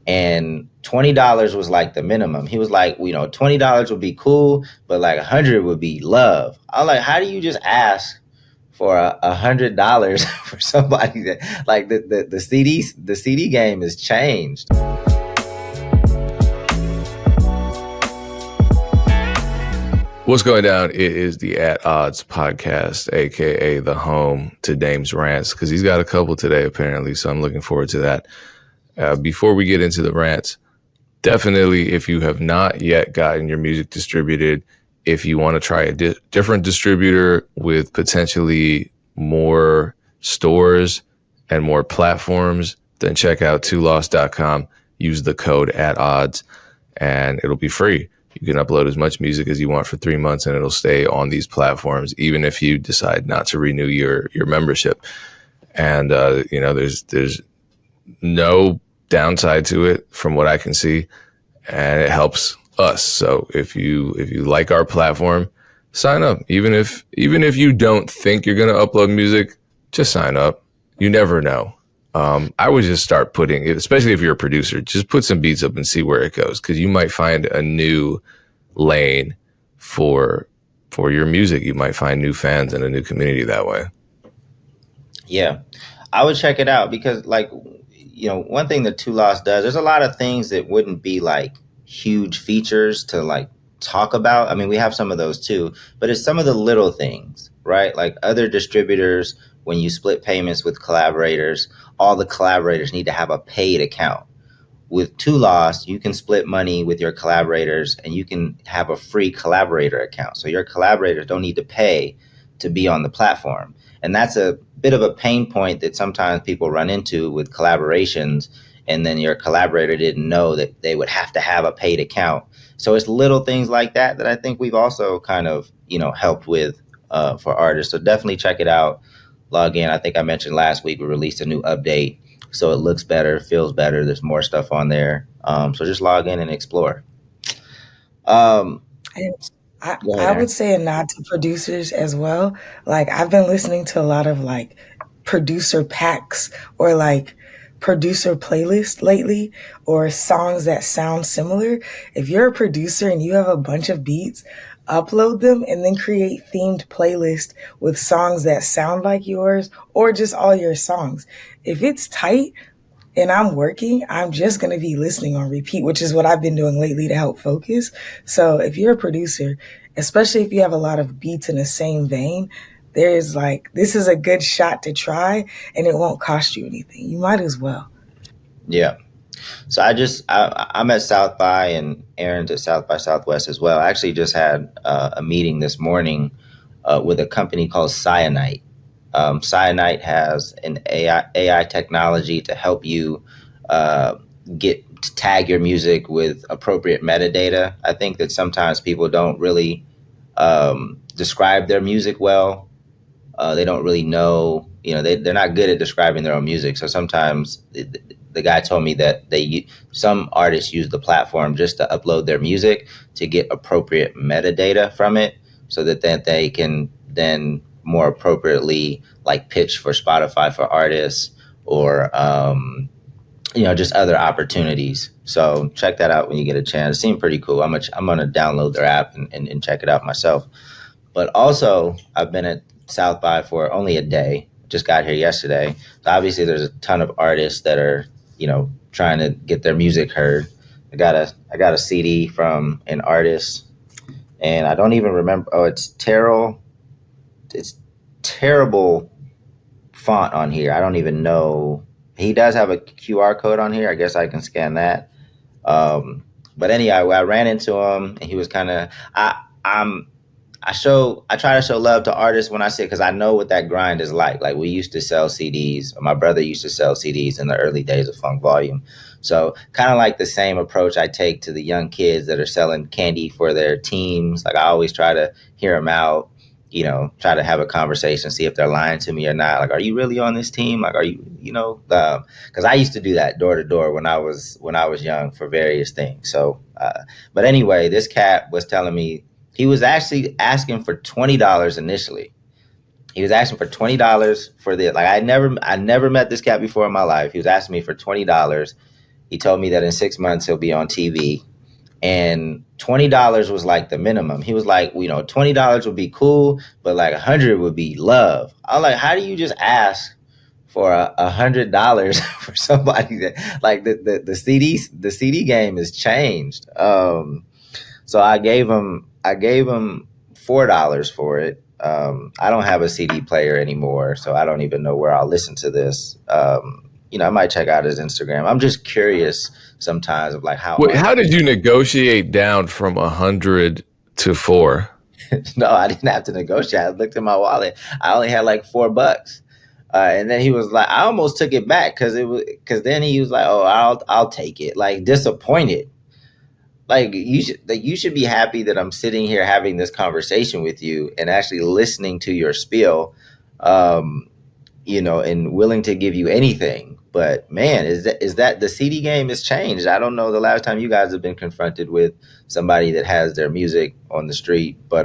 and $20 was like the minimum. He was like, $20 would be cool, but like 100 would be love. I was like, how do you just ask for $100 for somebody that like the CD game has changed? What's going down? It is the At Odds podcast, aka the home to Dame's rants, because he's got a couple today apparently, so I'm looking forward to that. Before we get into the rants, definitely, if you have not yet gotten your music distributed, if you want to try a different distributor with potentially more stores and more platforms, then check out tolost.com. Use the code ATODDS and it'll be free. You can upload as much music as you want for 3 months and it'll stay on these platforms, even if you decide not to renew your membership. And, there's no downside to it from what I can see, and it helps us. So if you like our platform, sign up. Even if you don't think you're going to upload music, just sign up. You never know. I would just start putting, especially if you're a producer, just put some beats up and see where it goes, because you might find a new lane for your music. You might find new fans and a new community that way. Yeah, I would check it out because, one thing that Tolost does, there's a lot of things that wouldn't be like huge features to like talk about. I mean, we have some of those too, but it's some of the little things, right? Like other distributors, when you split payments with collaborators, all the collaborators need to have a paid account. With Tolost, you can split money with your collaborators and you can have a free collaborator account. So your collaborators don't need to pay to be on the platform. And that's a bit of a pain point that sometimes people run into with collaborations. And then your collaborator didn't know that they would have to have a paid account. So it's little things like that I think we've also kind of, helped with for artists. So definitely check it out. Log in. I think I mentioned last week we released a new update. So it looks better, feels better. There's more stuff on there. So just log in and explore. I would say a nod to producers as well. Like I've been listening to a lot of like producer packs or like producer playlist lately, or songs that sound similar. If you're a producer and you have a bunch of beats, upload them and then create themed playlist with songs that sound like yours or just all your songs. If it's tight and I'm working, I'm just going to be listening on repeat, which is what I've been doing lately to help focus. So if you're a producer, especially if you have a lot of beats in the same vein, this is a good shot to try and it won't cost you anything. You might as well. Yeah. So I'm at South by, and Erinn's at South by Southwest as well. I actually just had a meeting this morning with a company called Cyanite. Cyanite has an AI technology to help you get to tag your music with appropriate metadata. I think that sometimes people don't really describe their music well. They don't really know, they're not good at describing their own music. So sometimes the guy told me that some artists use the platform just to upload their music to get appropriate metadata from it, so that then they can then more appropriately like pitch for Spotify for artists or just other opportunities. So check that out when you get a chance. It seemed pretty cool. I'm gonna download their app and check it out myself. But also, I've been at South by for only a day. Just got here yesterday. So obviously there's a ton of artists that are, trying to get their music heard. I got a CD from an artist, and I don't even remember. Oh, it's terrible font on here. I don't even know. He does have a QR code on here. I guess I can scan that. But anyway, I ran into him and he was kind of, I try to show love to artists when I see it, because I know what that grind is like. Like we used to sell CDs. My brother used to sell CDs in the early days of Funk Volume. So kind of like the same approach I take to the young kids that are selling candy for their teams. Like I always try to hear them out, try to have a conversation, see if they're lying to me or not. Like, are you really on this team? Like, are you, because I used to do that door to door when I was young for various things. So, but anyway, this cat was telling me, he was actually asking for $20 initially. He was asking for $20 for this. Like I never met this cat before in my life. He was asking me for $20, He told me that in 6 months he'll be on TV, and $20 was like the minimum. He was like, $20 would be cool, but like 100 would be love. I was like, how do you just ask for $100 for somebody that like the CD game has changed. So I gave him $4 for it. I don't have a CD player anymore, so I don't even know where I'll listen to this. I might check out his Instagram. I'm just curious sometimes of like how. Wait, how did you negotiate down from 100 to 4? No, I didn't have to negotiate. I looked in my wallet. I only had like $4. And then he was like, I almost took it back because then he was like, oh, I'll take it. Like disappointed. Like you should be happy that I'm sitting here having this conversation with you and actually listening to your spiel, and willing to give you anything. But man, is that the CD game has changed? I don't know the last time you guys have been confronted with somebody that has their music on the street, but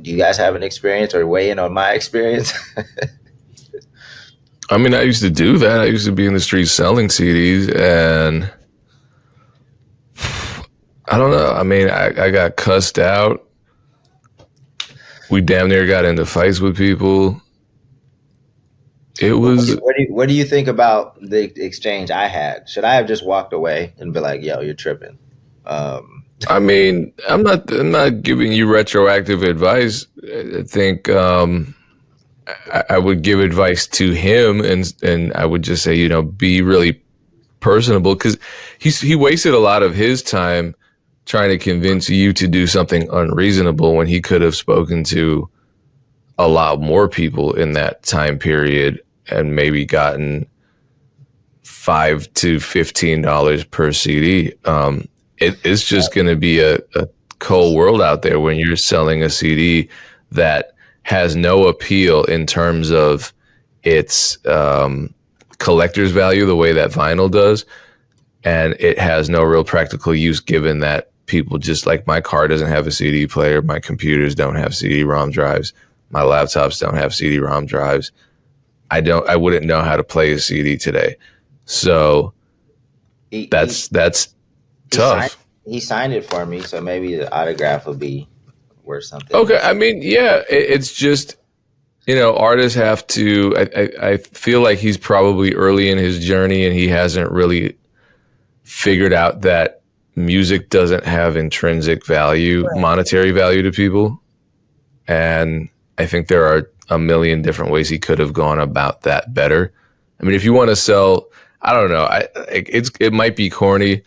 do you guys have an experience or weigh in on my experience? I mean, I used to do that. I used to be in the streets selling CDs, and I don't know. I mean, I got cussed out. We damn near got into fights with people. It was. What do you think about the exchange I had? Should I have just walked away and be like, "Yo, you're tripping"? I mean, I'm not giving you retroactive advice. I think I would give advice to him, and I would just say, be really personable, because he wasted a lot of his time trying to convince you to do something unreasonable when he could have spoken to a lot more people in that time period and maybe gotten $5 to $15 per CD. It's just going to be a cold world out there when you're selling a CD that has no appeal in terms of its collector's value the way that vinyl does, and it has no real practical use given that people just like my car doesn't have a CD player, my computers don't have CD-ROM drives, my laptops don't have CD-ROM drives. I wouldn't know how to play a CD today. So that's tough. He signed it for me, so maybe the autograph will be worth something. Okay, I mean, yeah, it's just, artists have to, I feel like he's probably early in his journey and he hasn't really figured out that music doesn't have intrinsic value, right, monetary value to people. And I think there are a million different ways he could have gone about that better. I mean, if you want to sell, I don't know, it might be corny,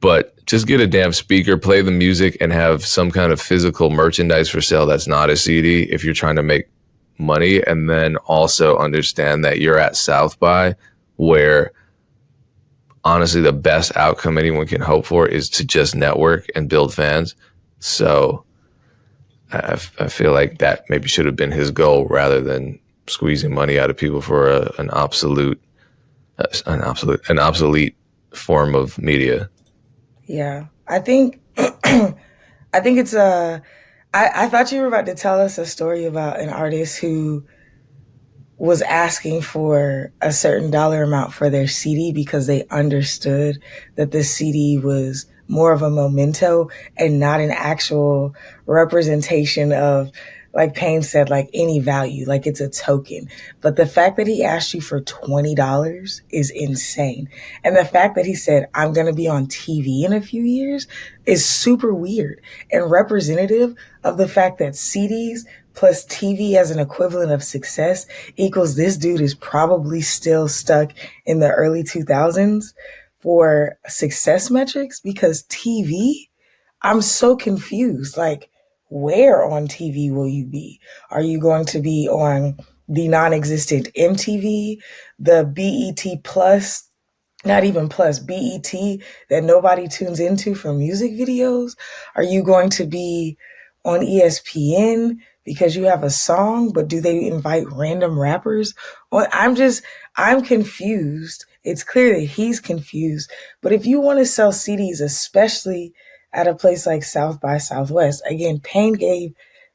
but just get a damn speaker, play the music, and have some kind of physical merchandise for sale that's not a CD if you're trying to make money. And then also understand that you're at South by, where honestly the best outcome anyone can hope for is to just network and build fans. So I feel like that maybe should have been his goal rather than squeezing money out of people for an obsolete form of media. Yeah, I think it's I thought you were about to tell us a story about an artist who was asking for a certain dollar amount for their CD because they understood that the CD was more of a memento and not an actual representation of, like Payne said, like any value, like it's a token. But the fact that he asked you for $20 is insane. And the fact that he said, I'm going to be on TV in a few years is super weird and representative of the fact that CDs plus TV as an equivalent of success equals this dude is probably still stuck in the early 2000s for success metrics, because TV, I'm so confused. Like, where on TV will you be? Are you going to be on the non-existent MTV, the BET Plus, not even Plus, BET that nobody tunes into for music videos? Are you going to be on ESPN because you have a song, but do they invite random rappers? Well, I'm confused. It's clear that he's confused. But if you want to sell CDs, especially at a place like South by Southwest, again, Payne gave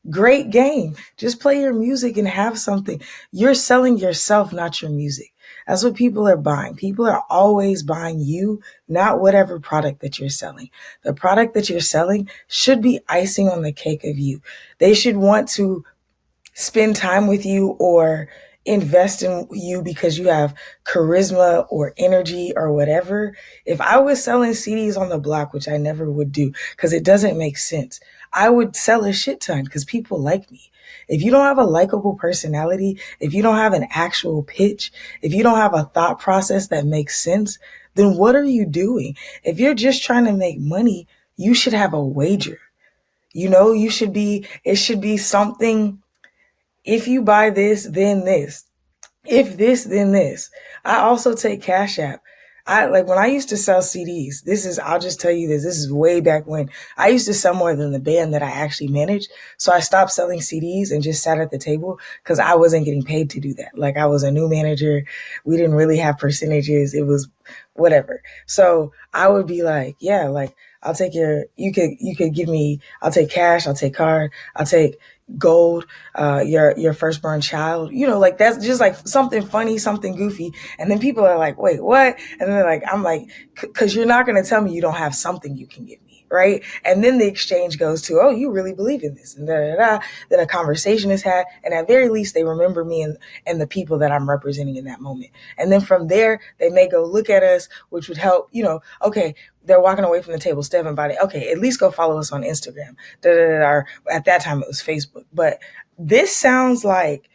great game. Just play your music and have something. You're selling yourself, not your music. That's what people are buying. People are always buying you, not whatever product that you're selling. The product that you're selling should be icing on the cake of you. They should want to spend time with you or invest in you because you have charisma or energy or whatever. If I was selling CDs on the block, which I never would do because it doesn't make sense, I would sell a shit ton because people like me. If you don't have a likable personality, if you don't have an actual pitch, if you don't have a thought process that makes sense, then what are you doing? If you're just trying to make money, you should have a wager. It should be something. If you buy this, then this. If this, then this. I also take Cash App. When I used to sell CDs, I'll just tell you this is way back when I used to sell more than the band that I actually managed. So I stopped selling CDs and just sat at the table because I wasn't getting paid to do that. Like, I was a new manager. We didn't really have percentages. It was whatever. So I would be like, yeah, like, I'll take you could give me, I'll take cash, I'll take card, I'll take gold, your firstborn child, like, that's just like something funny, something goofy. And then people are like, wait, what? And then I'm like, cause you're not going to tell me you don't have something you can give me. Right. And then the exchange goes to, oh, you really believe in this, and then a conversation is had. And at very least, they remember me and the people that I'm representing in that moment. And then from there, they may go look at us, which would help, okay, they're walking away from the table, stepping by it. Okay, at least go follow us on Instagram. Or at that time it was Facebook. But this sounds like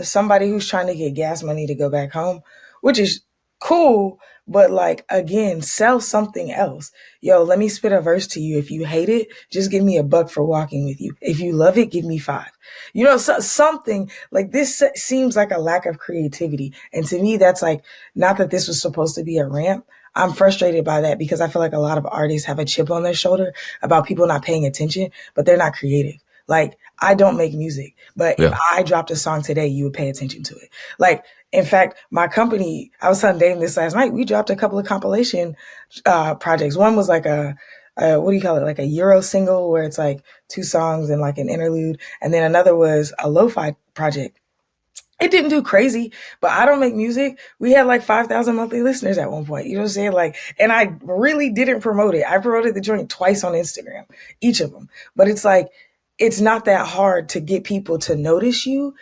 somebody who's trying to get gas money to go back home, which is cool. But again, sell something else. Yo, let me spit a verse to you. If you hate it, just give me $1 for walking with you. If you love it, give me 5. Something like this seems like a lack of creativity. And to me, that's not that this was supposed to be a rant. I'm frustrated by that because I feel like a lot of artists have a chip on their shoulder about people not paying attention, but they're not creative. I don't make music, but if I dropped a song today, you would pay attention to it. In fact, my company, I was telling Dame this last night, we dropped a couple of compilation projects. One was like a what do you call it? Like a Euro single where it's 2 songs and an interlude. And then another was a lo-fi project. It didn't do crazy, but I don't make music. We had 5,000 monthly listeners at one point. You know what I'm saying? And I really didn't promote it. I promoted the joint twice on Instagram, each of them. But it's not that hard to get people to notice you.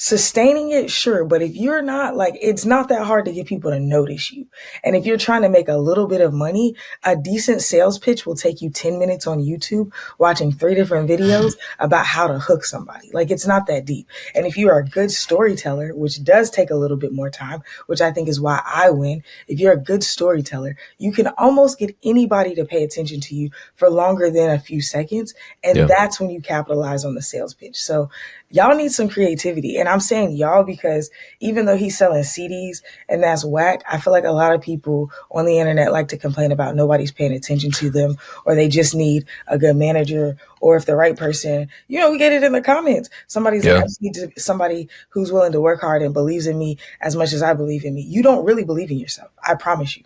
Sustaining it, sure. But if you're not it's not that hard to get people to notice you. And if you're trying to make a little bit of money, a decent sales pitch will take you 10 minutes on YouTube watching 3 different videos about how to hook somebody. It's not that deep. And if you are a good storyteller, which does take a little bit more time, which I think is why I win. If you're a good storyteller, you can almost get anybody to pay attention to you for longer than a few seconds. And that's when you capitalize on the sales pitch. So y'all need some creativity. And I'm saying y'all because even though he's selling CDs and that's whack, I feel like a lot of people on the internet like to complain about nobody's paying attention to them, or they just need a good manager, or if the right person, we get it in the comments. Somebody's like, I just need somebody who's willing to work hard and believes in me as much as I believe in me. You don't really believe in yourself. I promise you,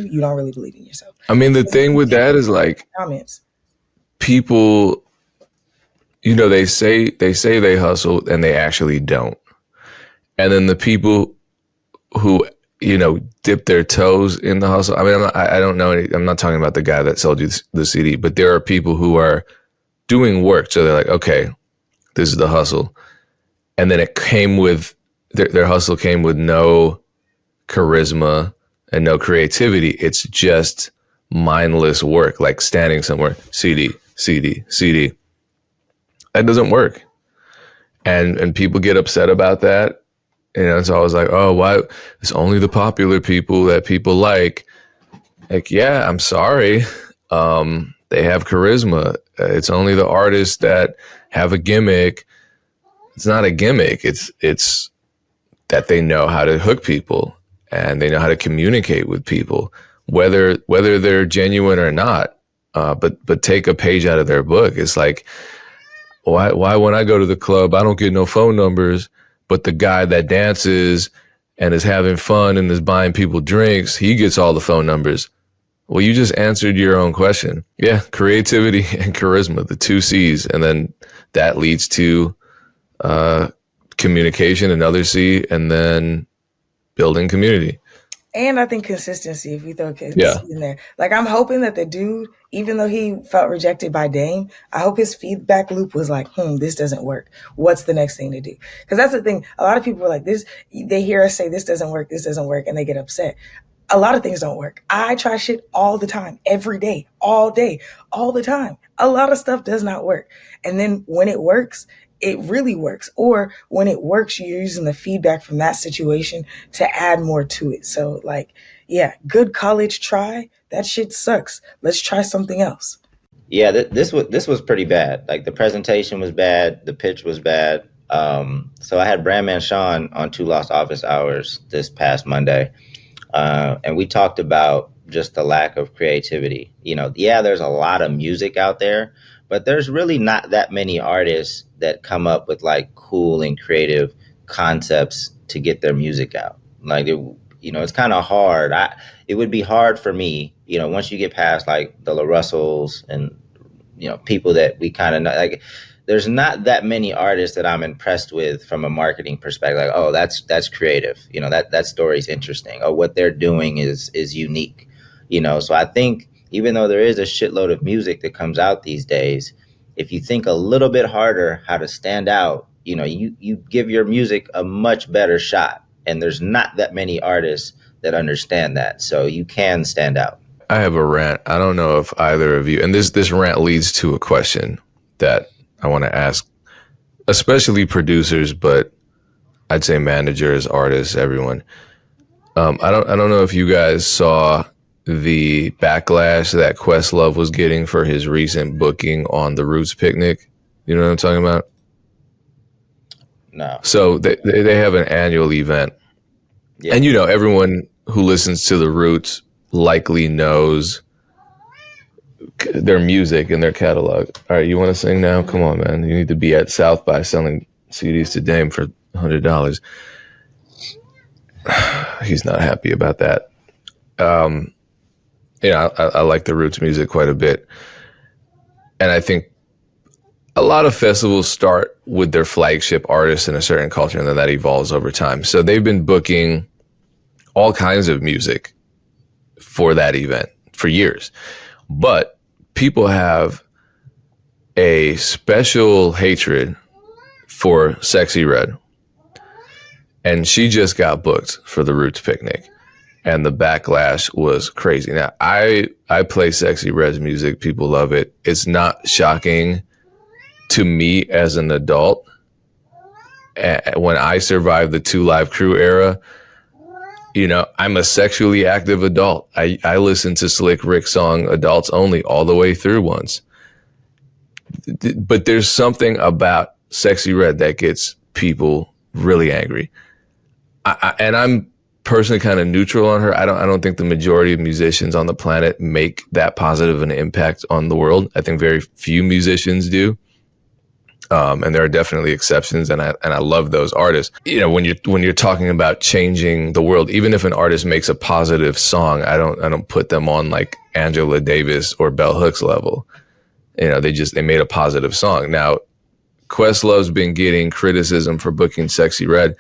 you don't really believe in yourself. I mean, the thing with that is comments. People, they say they hustle and they actually don't. And then the people who, dip their toes in the hustle. I mean, I don't know. I'm not talking about the guy that sold you the CD, but there are people who are doing work. So they're like, okay, this is the hustle. And then it came with, their hustle came with no charisma and no creativity. It's just mindless work, like standing somewhere, CD, CD, CD. That doesn't work. And people get upset about that. It's always like, oh, why? It's only the popular people that people like. Yeah, I'm sorry. They have charisma. It's only the artists that have a gimmick. It's not a gimmick. It's that they know how to hook people and they know how to communicate with people, whether they're genuine or not. But take a page out of their book. It's like, why when I go to the club, I don't get no phone numbers, but the guy that dances and is having fun and is buying people drinks, he gets all the phone numbers. Well, you just answered your own question. Yeah, creativity and charisma, the 2 C's. And then that leads to communication, another C, and then building community. And I think consistency, if we throw consistency in there. Like, I'm hoping that the dude, even though he felt rejected by Dame, I hope his feedback loop was like, this doesn't work. What's the next thing to do? Because that's the thing. A lot of people are like, they hear us say this doesn't work, and they get upset. A lot of things don't work. I try shit all the time, every day, all the time. A lot of stuff does not work. And then when it works, it really works. Or when it works, you're using the feedback from that situation to add more to it. So like, yeah, good college try. That shit sucks. Let's try something else. Yeah, this was pretty bad. Like, the presentation was bad, the pitch was bad. So I had Brandman Sean on Two Lost Office Hours this past Monday. And we talked about just the lack of creativity. There's a lot of music out there, but there's really not that many artists that come up with like cool and creative concepts to get their music out. Like, it's kind of hard. It would be hard for me, once you get past like the La Russells and, people that we kind of know, like, there's not that many artists that I'm impressed with from a marketing perspective. Like, oh, that's creative. That story's interesting. Oh, what they're doing is unique. So I think even though there is a shitload of music that comes out these days, if you think a little bit harder how to stand out, you give your music a much better shot. And there's not that many artists that understand that. So you can stand out. I have a rant. I don't know if either of you, and this rant leads to a question that I want to ask, especially producers, but I'd say managers, artists, everyone. I don't know if you guys saw the backlash that Questlove was getting for his recent booking on the Roots picnic. You know what I'm talking about? No. So they have an annual event, and everyone who listens to the Roots likely knows their music and their catalog. All right, you want to sing now? Come on, man. You need to be at South by selling CDs to Dame for $100. He's not happy about that. I like the Roots music quite a bit. And I think a lot of festivals start with their flagship artists in a certain culture, and then that evolves over time. So they've been booking all kinds of music for that event for years. But people have a special hatred for Sexxy Redd. And she just got booked for the Roots picnic. And the backlash was crazy. Now, I play Sexxy Redd's music. People love it. It's not shocking to me as an adult. When I survived the Two Live Crew era, I'm a sexually active adult. I listened to Slick Rick's song Adults Only all the way through once. But there's something about Sexxy Redd that gets people really angry. And I'm personally kind of neutral on her. I don't think the majority of musicians on the planet make that positive an impact on the world. I think very few musicians do. And there are definitely exceptions, and I love those artists. When you're talking about changing the world, even if an artist makes a positive song, I don't put them on like Angela Davis or Bell Hooks level. They made a positive song. Now, Questlove's been getting criticism for booking Sexxy Redd,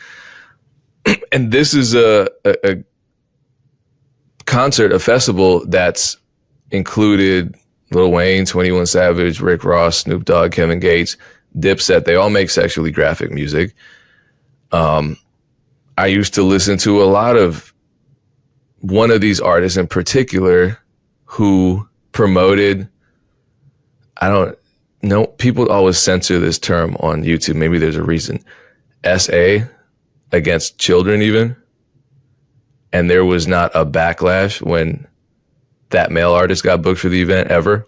and this is a concert, a festival that's included Lil Wayne, 21 Savage, Rick Ross, Snoop Dogg, Kevin Gates, Dipset. They all make sexually graphic music. I used to listen to a lot of one of these artists in particular who promoted, I don't know, people always censor this term on YouTube. Maybe there's a reason. SA, against children even. And there was not a backlash when that male artist got booked for the event ever.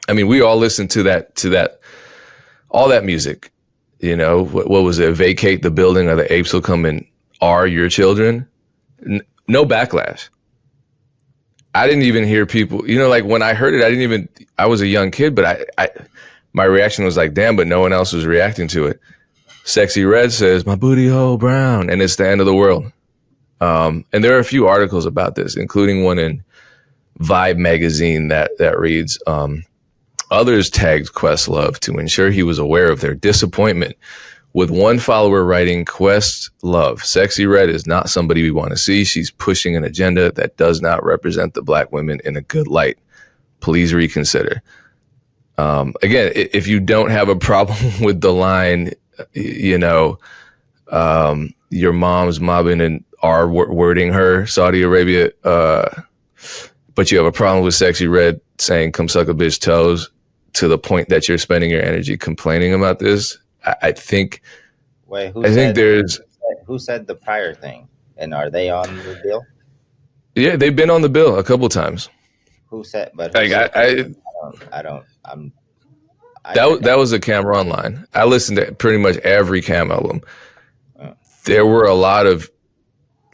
I mean, we all listened to that, all that music. What was it? Vacate the building or the apes will come and are your children. No backlash. I didn't even hear people, like when I heard it, I was a young kid, but my reaction was like, damn, but no one else was reacting to it. Sexxy Redd says, my booty hole brown, and it's the end of the world. And there are a few articles about this, including one in Vibe magazine that reads, others tagged Questlove to ensure he was aware of their disappointment with one follower writing, "Quest love. Sexxy Redd is not somebody we want to see. She's pushing an agenda that does not represent the Black women in a good light. Please reconsider." Again, if you don't have a problem with the line, your mom's mobbing and wording her, Saudi Arabia, but you have a problem with Sexxy Redd saying "come suck a bitch toes" to the point that you're spending your energy complaining about this, I think. Wait, who said the prior thing? And are they on the bill? Yeah, they've been on the bill a couple times. Who said? But that was a Cameron line. I listened to pretty much every Cam album. There were a lot of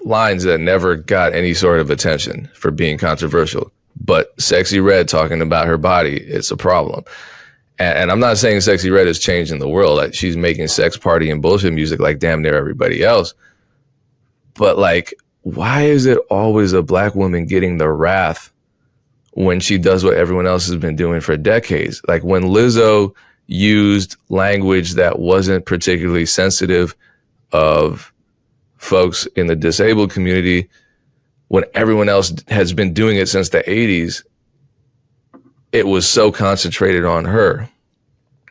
lines that never got any sort of attention for being controversial. But Sexxy Redd talking about her body, it's a problem. And I'm not saying Sexxy Redd is changing the world. Like, she's making sex, party, and bullshit music like damn near everybody else. But like, why is it always a Black woman getting the wrath when she does what everyone else has been doing for decades? Like when Lizzo used language that wasn't particularly sensitive of folks in the disabled community, when everyone else has been doing it since the 80s, it was so concentrated on her.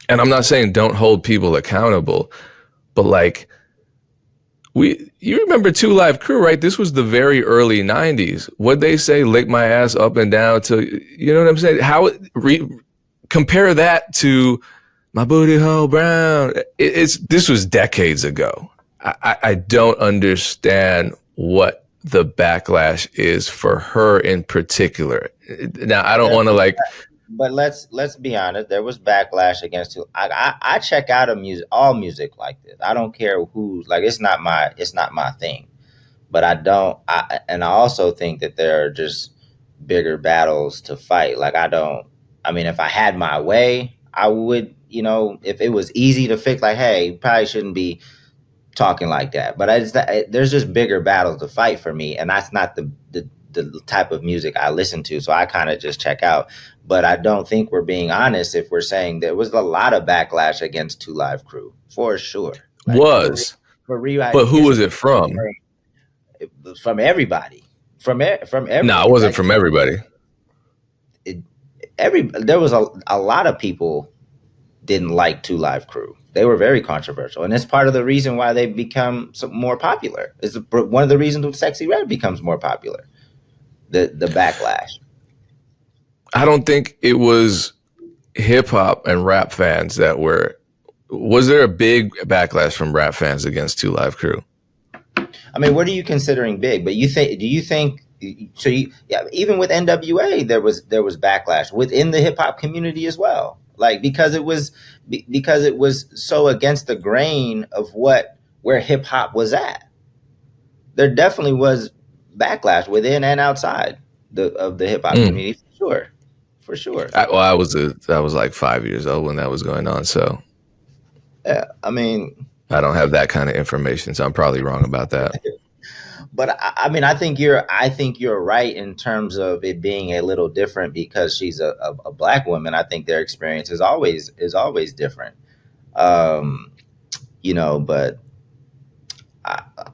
And I'm not saying don't hold people accountable, but like, you remember Two Live Crew, right? This was the very early 90s. What'd they say? Lick my ass up and down to, you know what I'm saying? Compare that to my booty hole brown. This was decades ago. I don't understand what the backlash is for her in particular. Now, I don't want to like, but let's be honest. There was backlash against. I check out all music like this. I don't care who's like. It's not my thing. But I also think that there are just bigger battles to fight. Like I mean, if I had my way, I would. If it was easy to fix, like, hey, you probably shouldn't be talking like that. But there's just bigger battles to fight for me, and that's not the type of music I listen to. So I kind of just check out. But I don't think we're being honest if we're saying there was a lot of backlash against Two Live Crew, for sure. Like, but who was it from? From everybody. From everybody. No, it wasn't from everybody. There was a lot of people didn't like Two Live Crew. They were very controversial, and it's part of the reason why they become more popular. It's one of the reasons Sexxy Redd becomes more popular. The backlash. I don't think it was hip hop and rap fans that were. Was there a big backlash from rap fans against Two Live Crew? I mean, what are you considering big? But do you think? So even with NWA, there was backlash within the hip hop community as well. Like because it was so against the grain of where hip hop was at. There definitely was backlash within and outside of the hip hop community, for sure. I was like 5 years old when that was going on, so yeah, I mean, I don't have that kind of information, so I'm probably wrong about that. But I mean, I think you're right in terms of it being a little different because she's a Black woman. I think their experience is always different, But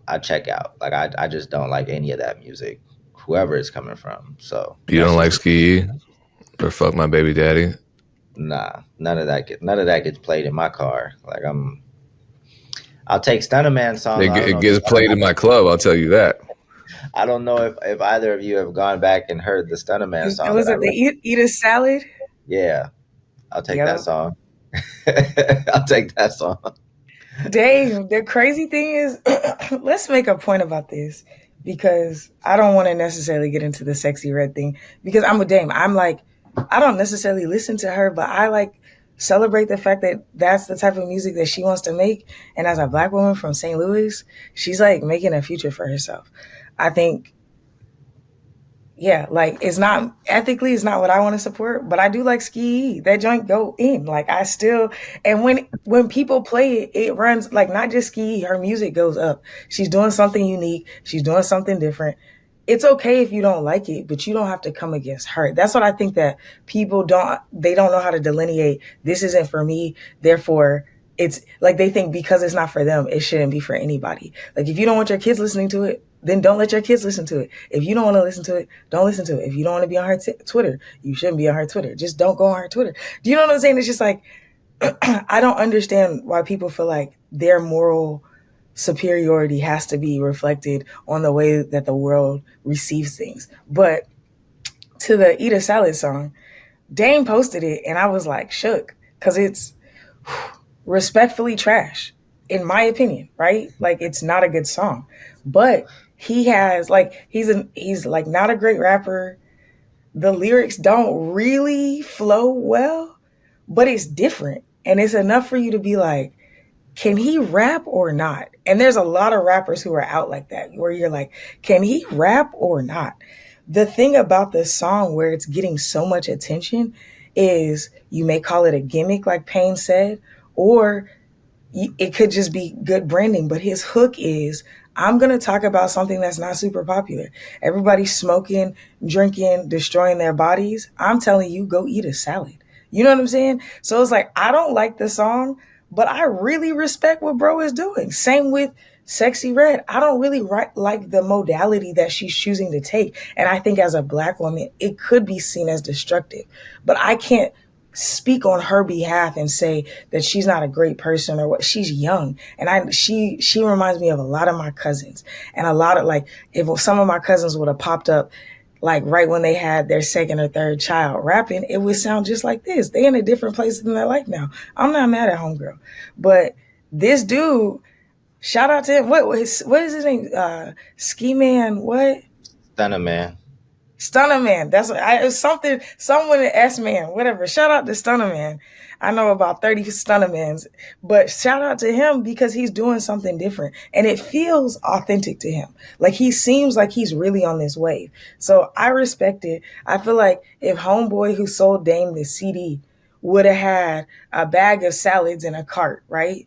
I check out. Like I just don't like any of that music, whoever it's coming from. So you don't like Ski or Fuck My Baby Daddy? Nah, none of that gets played in my car. Like I'll take Stunner Man song. It gets played in my club, I'll tell you that. I don't know if either of you have gone back and heard the Stunner Man song. Was it the Eat a Salad? Yeah. I'll take that song. I'll take that song. Dave, the crazy thing is, let's make a point about this because I don't want to necessarily get into the Sexxy Redd thing because I'm with Dame. I'm like, I don't necessarily listen to her, but I like celebrate the fact that that's the type of music that she wants to make. And as a Black woman from St. Louis, she's like making a future for herself. I think, yeah, like it's not ethically, it's not what I want to support, but I do like Ski. That joint go in. Like I still, and when people play it, it runs like not just Ski, her music goes up. She's doing something unique. She's doing something different. It's okay if you don't like it, but you don't have to come against her. That's what I think that people don't know how to delineate. This isn't for me. Therefore, it's like they think because it's not for them, it shouldn't be for anybody. Like if you don't want your kids listening to it, then don't let your kids listen to it. If you don't want to listen to it, don't listen to it. If you don't want to be on her Twitter, you shouldn't be on her Twitter. Just don't go on her Twitter. Do you know what I'm saying? It's just like, I don't understand why people feel like their moral superiority has to be reflected on the way that the world receives things. But to the Eat a Salad song, Dame posted it and I was like shook because it's respectfully trash, in my opinion, right? Like it's not a good song. But he has like he's like not a great rapper. The lyrics don't really flow well, but it's different. And it's enough for you to be like, can he rap or not? And there's a lot of rappers who are out like that, where you're like, can he rap or not? The thing about this song where it's getting so much attention is you may call it a gimmick, like Payne said, or it could just be good branding. But his hook is, I'm going to talk about something that's not super popular. Everybody's smoking, drinking, destroying their bodies. I'm telling you, go eat a salad. You know what I'm saying? So it's like, I don't like the song, but I really respect what bro is doing. Same with Sexxy Redd. I don't really like the modality that she's choosing to take. And I think as a Black woman, it could be seen as destructive. But I can't speak on her behalf and say that she's not a great person or what. She's young. And she reminds me of a lot of my cousins. And a lot of like, if some of my cousins would have popped up like right when they had their second or third child rapping, it would sound just like this. They in a different place than their life now. I'm not mad at homegirl, but this dude, shout out to him. What is his name? Ski Man. What? Stunner Man. Stunner Man. That's it's something. Someone in S Man. Whatever. Shout out to Stunner Man. I know about 30 Stunner Mans, but shout out to him because he's doing something different and it feels authentic to him. Like he seems like he's really on this wave. So I respect it. I feel like if homeboy who sold Dame this CD would have had a bag of salads in a cart, right?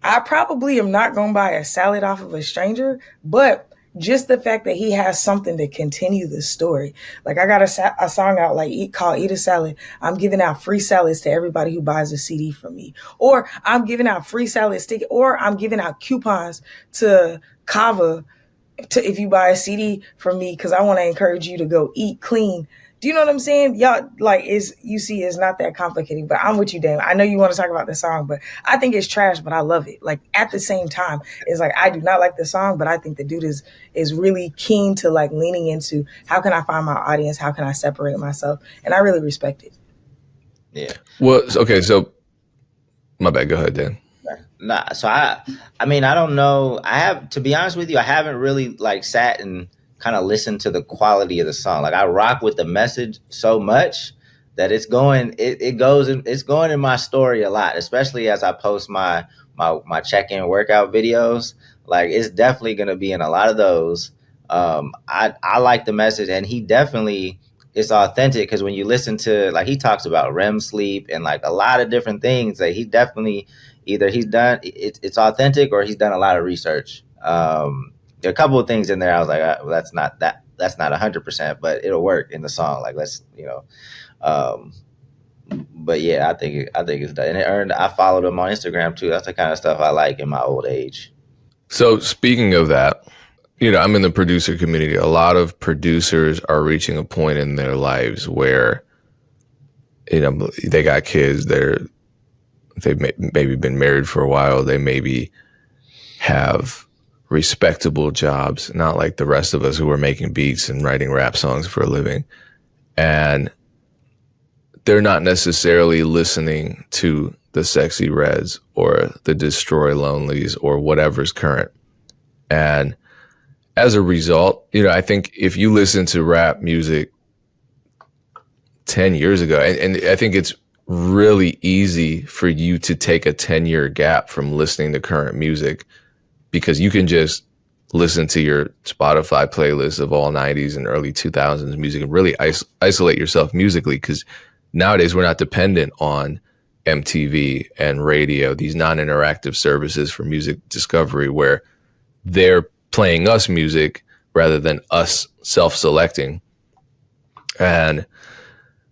I probably am not going to buy a salad off of a stranger, but just the fact that he has something to continue the story. Like I got a song out like called Eat a Salad. I'm giving out free salads to everybody who buys a CD from me. Or I'm giving out free salad stick, or I'm giving out coupons to Kava if you buy a CD from me, because I want to encourage you to go eat clean. Do you know what I'm saying? Y'all, like, it's not that complicated, but I'm with you, Dame. I know you want to talk about the song, but I think it's trash, but I love it. Like, at the same time, it's like, I do not like the song, but I think the dude is really keen to, like, leaning into how can I find my audience? How can I separate myself? And I really respect it. Yeah. Well, okay, so my bad. Go ahead, Dan. Nah, so I mean, I don't know. To be honest with you, I haven't really, like, sat and kind of listen to the quality of the song. Like I rock with the message so much that it's going in my story a lot, especially as I post my check-in workout videos. Like it's definitely going to be in a lot of those. I like the message, and he definitely is authentic because when you listen to, like, he talks about REM sleep and like a lot of different things that he definitely either it's authentic or he's done a lot of research. There are a couple of things in there I was like, well, that's not 100%, but it'll work in the song. Like, let's, but yeah, I think it's done. And I followed him on Instagram too. That's the kind of stuff I like in my old age. So speaking of that, I'm in the producer community. A lot of producers are reaching a point in their lives where, they got kids. They've maybe been married for a while. They maybe have respectable jobs, not like the rest of us who are making beats and writing rap songs for a living. And they're not necessarily listening to the Sexxy Redds or the Destroy Lonelys or whatever's current. And as a result, I think if you listen to rap music 10 years ago, and I think it's really easy for you to take a 10-year gap from listening to current music, because you can just listen to your Spotify playlist of all 90s and early 2000s music and really isolate yourself musically, because nowadays we're not dependent on MTV and radio, these non-interactive services for music discovery where they're playing us music rather than us self-selecting. And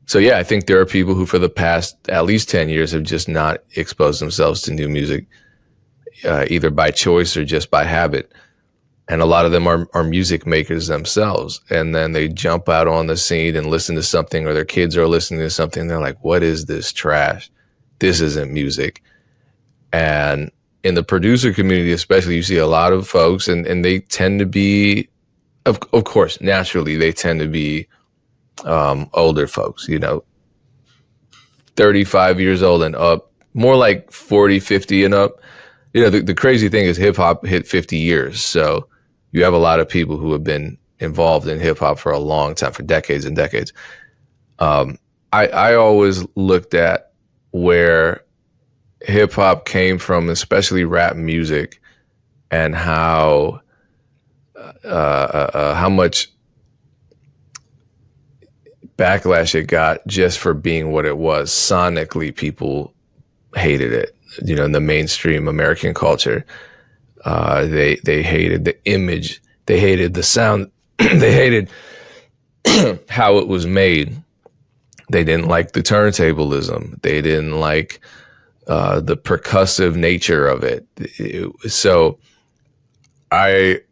So yeah, I think there are people who for the past at least 10 years have just not exposed themselves to new music, either by choice or just by habit. And a lot of them are music makers themselves. And then they jump out on the scene and listen to something, or their kids are listening to something. And they're like, what is this trash? This isn't music. And in the producer community, especially, you see a lot of folks, and they tend to be, of course, naturally, they tend to be older folks, 35 years old and up, more like 40, 50 and up. The crazy thing is hip hop hit 50 years. So you have a lot of people who have been involved in hip hop for a long time, for decades and decades. I always looked at where hip hop came from, especially rap music, and how much backlash it got just for being what it was. Sonically, people hated it. In the mainstream American culture, they hated the image, they hated the sound, they hated how it was made. They didn't like the turntablism. They didn't like the percussive nature of it. So I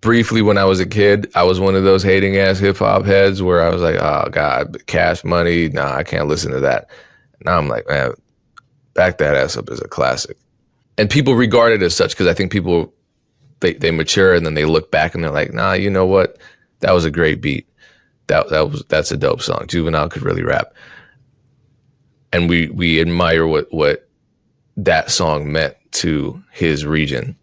briefly, when I was a kid, I was one of those hating ass hip hop heads where I was like, oh God, Cash Money. Nah, I can't listen to that. Now I'm like, man, Back That Ass Up is a classic. And people regard it as such because I think people, they mature and then they look back and they're like, nah, you know what? That was a great beat. That's a dope song. Juvenile could really rap. And we admire what that song meant to his region.